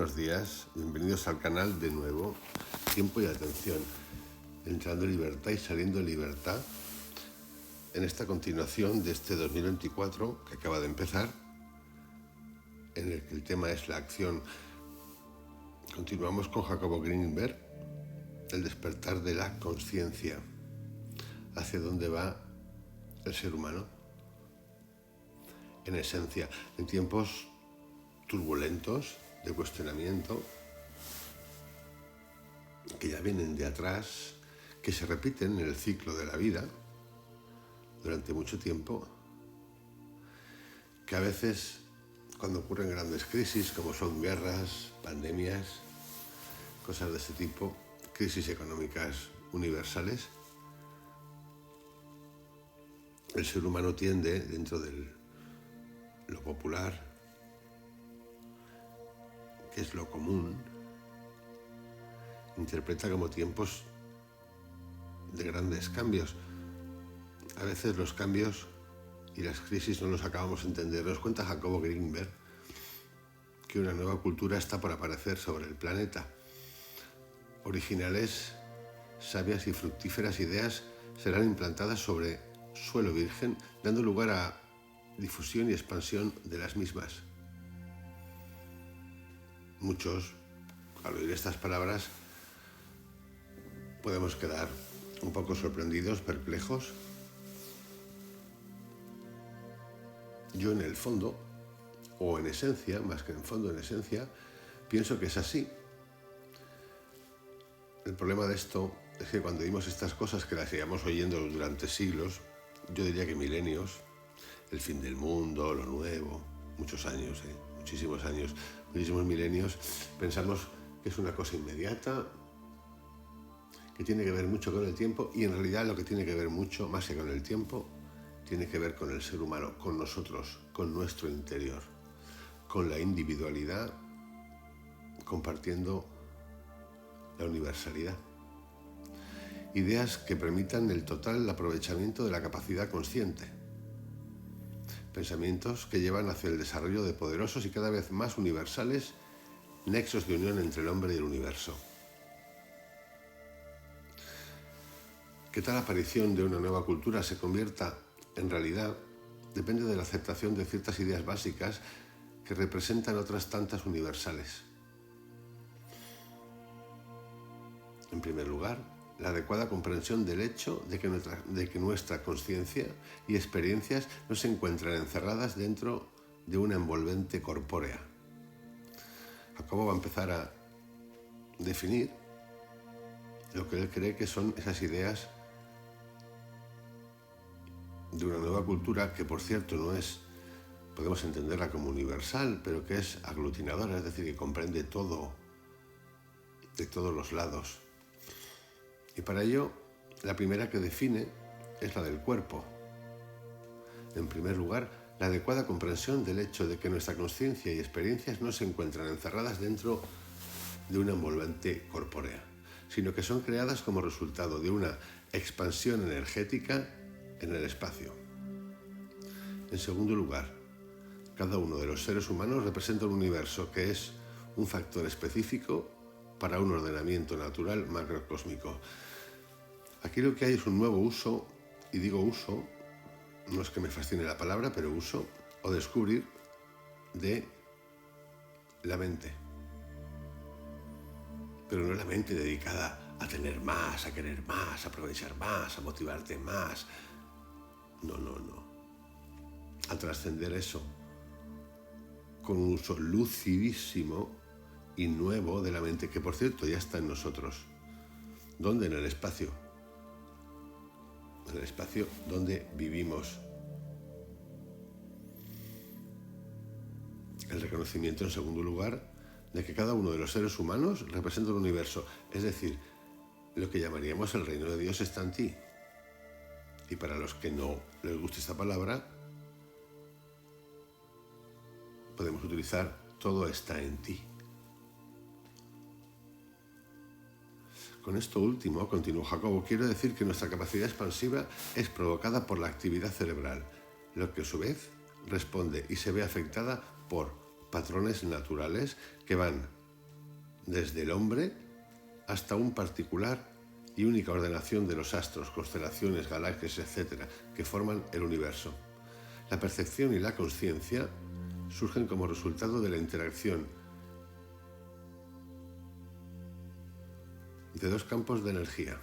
buenos días, bienvenidos al canal de nuevo. Tiempo y atención, entrando en libertad y saliendo en libertad, en esta continuación de este 2024 que acaba de empezar, en el que el tema es la acción. Continuamos con Jacobo Greenberg, el despertar de la conciencia, hacia dónde va el ser humano. En esencia, en tiempos turbulentos, de cuestionamiento, que ya vienen de atrás, que se repiten en el ciclo de la vida durante mucho tiempo, que a veces cuando ocurren grandes crisis, como son guerras, pandemias, cosas de este tipo, crisis económicas universales, el ser humano tiende, dentro de lo popular, que es lo común, interpreta como tiempos de grandes cambios. A veces los cambios y las crisis no los acabamos de entender. Nos cuenta Jacobo Greenberg que una nueva cultura está por aparecer sobre el planeta. Originales, sabias y fructíferas ideas serán implantadas sobre suelo virgen, dando lugar a difusión y expansión de las mismas. Muchos, al oír estas palabras, podemos quedar un poco sorprendidos, perplejos. Yo en el fondo, o en esencia, más que en fondo, en esencia, pienso que es así. El problema de esto es que cuando oímos estas cosas, que las llevamos oyendo durante siglos, yo diría que milenios, el fin del mundo, lo nuevo, muchos años, muchísimos años, muchísimos milenios, pensamos que es una cosa inmediata, que tiene que ver mucho con el tiempo, y en realidad lo que tiene que ver mucho, más que con el tiempo, tiene que ver con el ser humano, con nosotros, con nuestro interior, con la individualidad, compartiendo la universalidad. Ideas que permitan el total aprovechamiento de la capacidad consciente. Pensamientos que llevan hacia el desarrollo de poderosos y cada vez más universales nexos de unión entre el hombre y el universo. Que tal aparición de una nueva cultura se convierta en realidad depende de la aceptación de ciertas ideas básicas que representan otras tantas universales. En primer lugar, la adecuada comprensión del hecho de que nuestra conciencia y experiencias no se encuentran encerradas dentro de una envolvente corpórea. Jacobo va a empezar a definir lo que él cree que son esas ideas de una nueva cultura que, por cierto, no es, podemos entenderla como universal, pero que es aglutinadora, es decir, que comprende todo, de todos los lados. Y para ello, la primera que define es la del cuerpo. En primer lugar, la adecuada comprensión del hecho de que nuestra conciencia y experiencias no se encuentran encerradas dentro de una envolvente corpórea, sino que son creadas como resultado de una expansión energética en el espacio. En segundo lugar, cada uno de los seres humanos representa un universo que es un factor específico para un ordenamiento natural macrocósmico. Aquí lo que hay es un nuevo uso, y digo uso, no es que me fascine la palabra, pero uso o descubrir de la mente. Pero no la mente dedicada a tener más, a querer más, a aprovechar más, a motivarte más. No. A trascender eso con un uso lucidísimo y nuevo de la mente, que por cierto ya está en nosotros. ¿Dónde? En el espacio. En el espacio donde vivimos. El reconocimiento, en segundo lugar, de que cada uno de los seres humanos representa un universo, es decir, lo que llamaríamos el reino de Dios está en ti. Y para los que no les guste esta palabra, podemos utilizar todo está en ti. Con esto último, continuó Jacobo, quiero decir que nuestra capacidad expansiva es provocada por la actividad cerebral, lo que a su vez responde y se ve afectada por patrones naturales que van desde el hombre hasta un particular y única ordenación de los astros, constelaciones, galaxias, etc., que forman el universo. La percepción y la consciencia surgen como resultado de la interacción de dos campos de energía.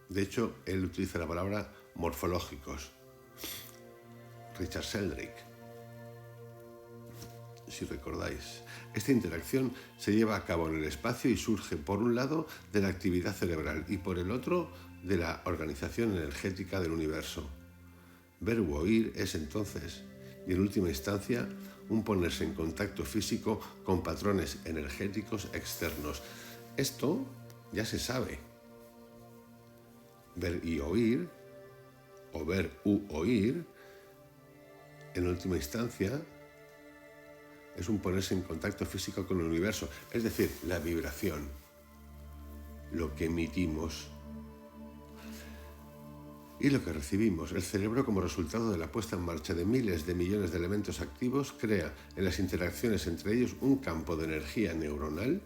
De hecho, él utiliza la palabra morfológicos. Richard Sheldrake, si recordáis. Esta interacción se lleva a cabo en el espacio y surge, por un lado, de la actividad cerebral y, por el otro, de la organización energética del universo. Ver u oír es, entonces, y en última instancia, un ponerse en contacto físico con patrones energéticos externos. Esto ya se sabe. Ver y oír, o ver u oír, en última instancia, es un ponerse en contacto físico con el universo, es decir, la vibración, lo que emitimos y lo que recibimos. El cerebro, como resultado de la puesta en marcha de miles de millones de elementos activos, crea en las interacciones entre ellos un campo de energía neuronal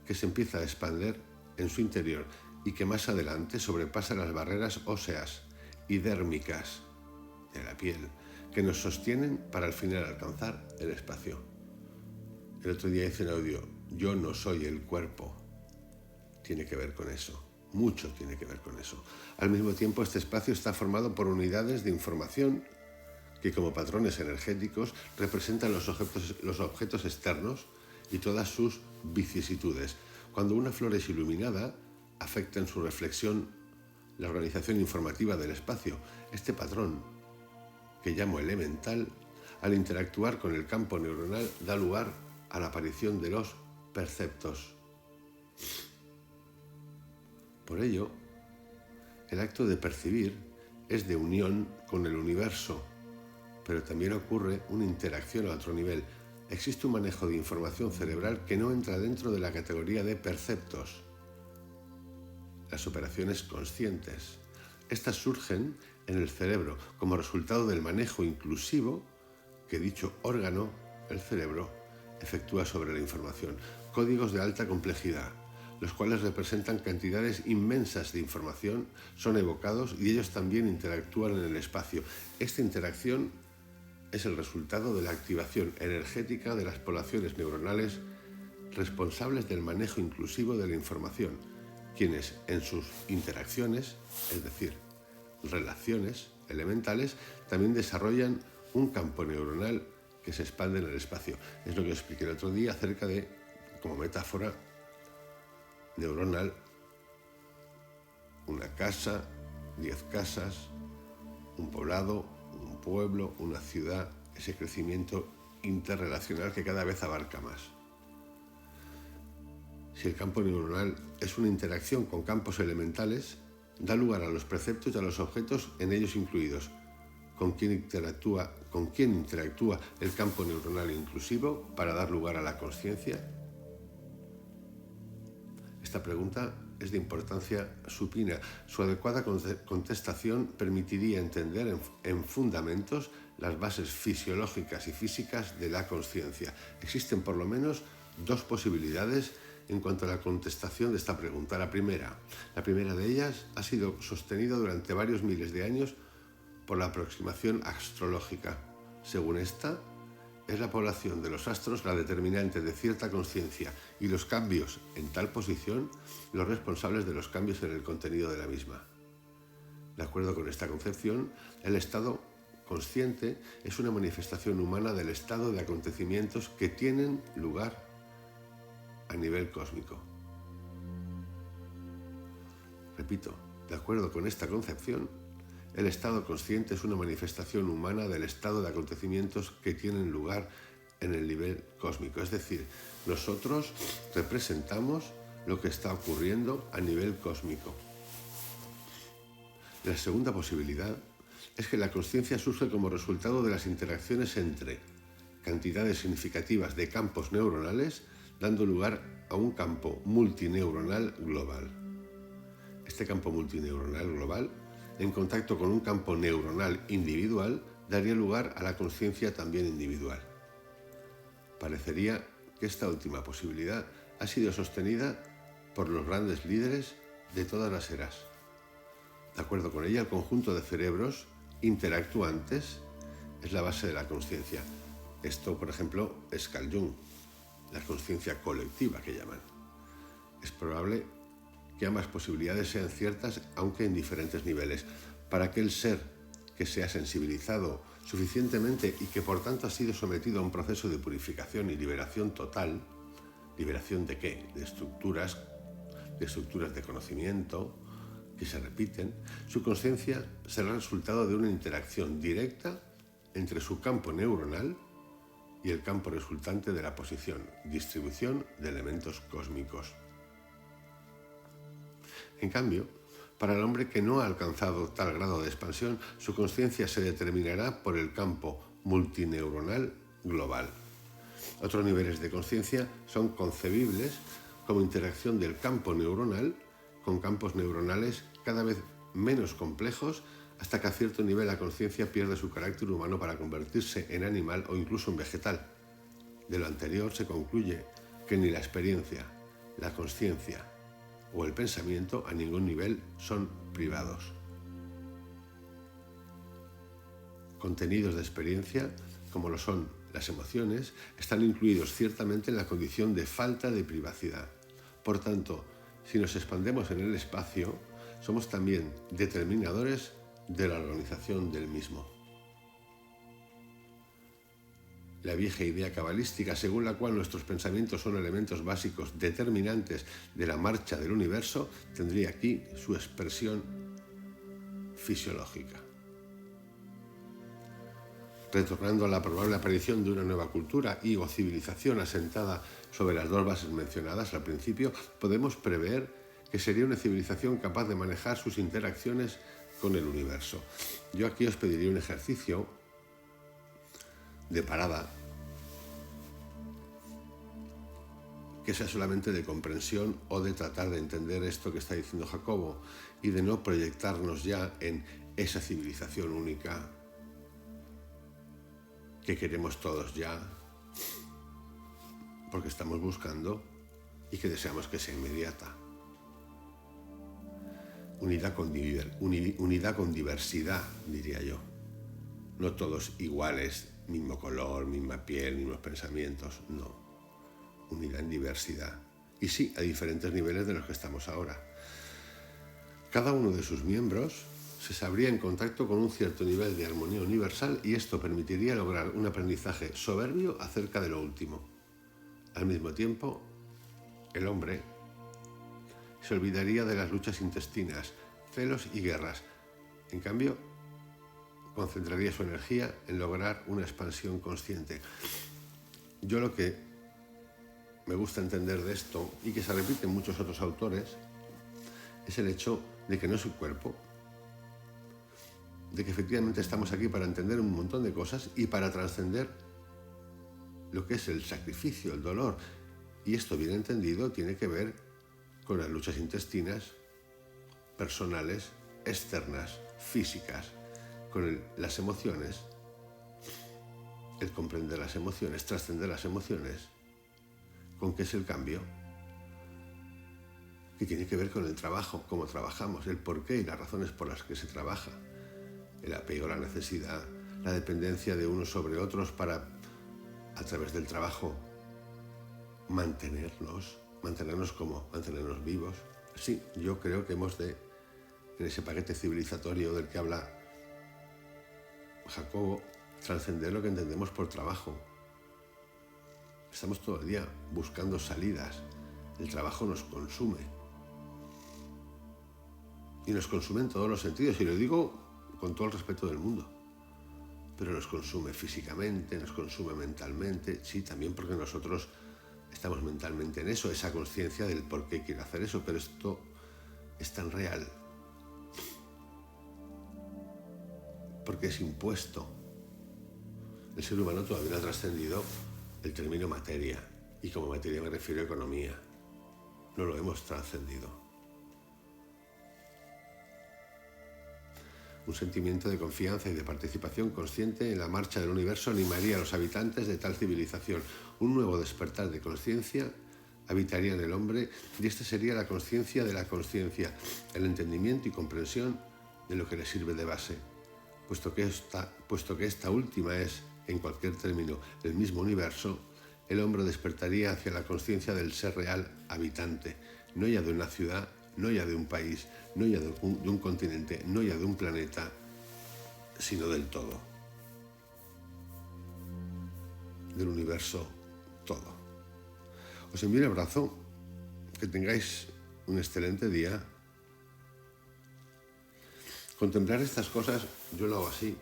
que se empieza a expandir en su interior y que más adelante sobrepasa las barreras óseas y dérmicas de la piel, que nos sostienen para al final alcanzar el espacio. El otro día hice un audio, yo no soy el cuerpo. Tiene que ver con eso, mucho tiene que ver con eso. Al mismo tiempo, este espacio está formado por unidades de información que, como patrones energéticos, representan los objetos externos y todas sus vicisitudes. Cuando una flor es iluminada, afecta en su reflexión la organización informativa del espacio. Este patrón, que llamo elemental, al interactuar con el campo neuronal da lugar a la aparición de los perceptos. Por ello, el acto de percibir es de unión con el universo, pero también ocurre una interacción a otro nivel. Existe un manejo de información cerebral que no entra dentro de la categoría de perceptos. Las operaciones conscientes. Estas surgen en el cerebro como resultado del manejo inclusivo que dicho órgano, el cerebro, efectúa sobre la información. Códigos de alta complejidad, los cuales representan cantidades inmensas de información, son evocados y ellos también interactúan en el espacio. Esta interacción es el resultado de la activación energética de las poblaciones neuronales responsables del manejo inclusivo de la información, quienes en sus interacciones, es decir, relaciones elementales, también desarrollan un campo neuronal que se expande en el espacio. Es lo que expliqué el otro día acerca de, como metáfora neuronal, una casa, 10 casas, un poblado, un pueblo, una ciudad, ese crecimiento interrelacional que cada vez abarca más. Si el campo neuronal es una interacción con campos elementales, da lugar a los preceptos y a los objetos en ellos incluidos. ¿Con quién interactúa el campo neuronal inclusivo para dar lugar a la consciencia? Esta pregunta es de importancia supina. Su adecuada contestación permitiría entender en fundamentos las bases fisiológicas y físicas de la consciencia. Existen por lo menos dos posibilidades en cuanto a la contestación de esta pregunta. La primera de ellas ha sido sostenida durante varios miles de años por la aproximación astrológica. Según esta, es la población de los astros la determinante de cierta consciencia y los cambios en tal posición los responsables de los cambios en el contenido de la misma. De acuerdo con esta concepción, el estado consciente es una manifestación humana del estado de acontecimientos que tienen lugar a nivel cósmico. Repito, de acuerdo con esta concepción, el estado consciente es una manifestación humana del estado de acontecimientos que tienen lugar en el nivel cósmico. Es decir, nosotros representamos lo que está ocurriendo a nivel cósmico. La segunda posibilidad es que la consciencia surge como resultado de las interacciones entre cantidades significativas de campos neuronales, dando lugar a un campo multineuronal global. Este campo multineuronal global, en contacto con un campo neuronal individual, daría lugar a la consciencia también individual. Parecería que esta última posibilidad ha sido sostenida por los grandes líderes de todas las eras. De acuerdo con ella, el conjunto de cerebros interactuantes es la base de la consciencia. Esto, por ejemplo, es Carl Jung, la consciencia colectiva que llaman. Es probable que ambas posibilidades sean ciertas, aunque en diferentes niveles. Para aquel ser que se ha sensibilizado suficientemente y que por tanto ha sido sometido a un proceso de purificación y liberación total, ¿liberación de qué? De estructuras de conocimiento que se repiten, su consciencia será el resultado de una interacción directa entre su campo neuronal y el campo resultante de la posición, distribución de elementos cósmicos. En cambio, para el hombre que no ha alcanzado tal grado de expansión, su consciencia se determinará por el campo multineuronal global. Otros niveles de consciencia son concebibles como interacción del campo neuronal con campos neuronales cada vez menos complejos, hasta que a cierto nivel la consciencia pierde su carácter humano para convertirse en animal o incluso en vegetal. De lo anterior se concluye que ni la experiencia, la consciencia o el pensamiento a ningún nivel son privados. Contenidos de experiencia, como lo son las emociones, están incluidos ciertamente en la condición de falta de privacidad. Por tanto, si nos expandemos en el espacio, somos también determinadores de la organización del mismo. La vieja idea cabalística según la cual nuestros pensamientos son elementos básicos determinantes de la marcha del universo tendría aquí su expresión fisiológica. Retornando a la probable aparición de una nueva cultura y o civilización asentada sobre las dos bases mencionadas al principio, podemos prever que sería una civilización capaz de manejar sus interacciones con el universo. Yo aquí os pediría un ejercicio de parada, que sea solamente de comprensión o de tratar de entender esto que está diciendo Jacobo y de no proyectarnos ya en esa civilización única que queremos todos ya, porque estamos buscando y que deseamos que sea inmediata. Unidad con diversidad, diría yo. No todos iguales, mismo color, misma piel, mismos pensamientos, no. Unidad en diversidad. Y sí, a diferentes niveles de los que estamos ahora. Cada uno de sus miembros se sabría en contacto con un cierto nivel de armonía universal y esto permitiría lograr un aprendizaje soberbio acerca de lo último. Al mismo tiempo, el hombre se olvidaría de las luchas intestinas, celos y guerras. En cambio, concentraría su energía en lograr una expansión consciente. Yo lo que me gusta entender de esto, y que se repite en muchos otros autores, es el hecho de que no es su cuerpo, de que efectivamente estamos aquí para entender un montón de cosas y para trascender lo que es el sacrificio, el dolor. Y esto, bien entendido, tiene que ver con las luchas intestinas, personales, externas, físicas, con las emociones, el comprender las emociones, trascender las emociones. ¿Con qué es el cambio? Que tiene que ver con el trabajo, cómo trabajamos, el porqué y las razones por las que se trabaja, el apego, la necesidad, la dependencia de unos sobre otros para, a través del trabajo, mantenernos vivos. Sí, yo creo que hemos de, en ese paquete civilizatorio del que habla Jacobo, trascender lo que entendemos por trabajo. Estamos todo el día buscando salidas. El trabajo nos consume. Y nos consume en todos los sentidos, y lo digo con todo el respeto del mundo. Pero nos consume físicamente, nos consume mentalmente, sí, también porque nosotros estamos mentalmente en eso, esa conciencia del por qué quiero hacer eso, pero esto es tan real. Porque es impuesto. El ser humano todavía no ha trascendido el término materia, y como materia me refiero a economía. No lo hemos trascendido. Un sentimiento de confianza y de participación consciente en la marcha del universo animaría a los habitantes de tal civilización. Un nuevo despertar de conciencia habitaría en el hombre, y esta sería la conciencia de la conciencia, el entendimiento y comprensión de lo que le sirve de base, puesto que esta última es, en cualquier término, el mismo universo. El hombre despertaría hacia la conciencia del ser real habitante, no ya de una ciudad, no ya de un país, no ya de un continente, no ya de un planeta, sino del todo, del universo todo. Os envío un abrazo, que tengáis un excelente día. Contemplar estas cosas, yo lo hago así,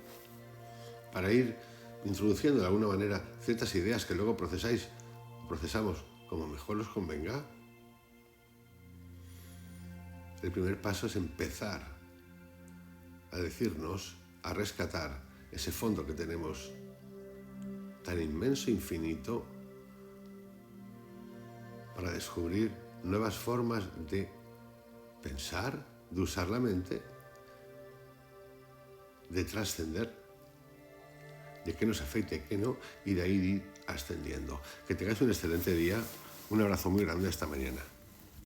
para ir introduciendo de alguna manera ciertas ideas que luego procesamos como mejor os convenga. El primer paso es empezar a decirnos, a rescatar ese fondo que tenemos tan inmenso, infinito, para descubrir nuevas formas de pensar, de usar la mente, de trascender, de qué nos afecta y qué no, y de ahí ir ascendiendo. Que tengáis un excelente día. Un abrazo muy grande hasta mañana.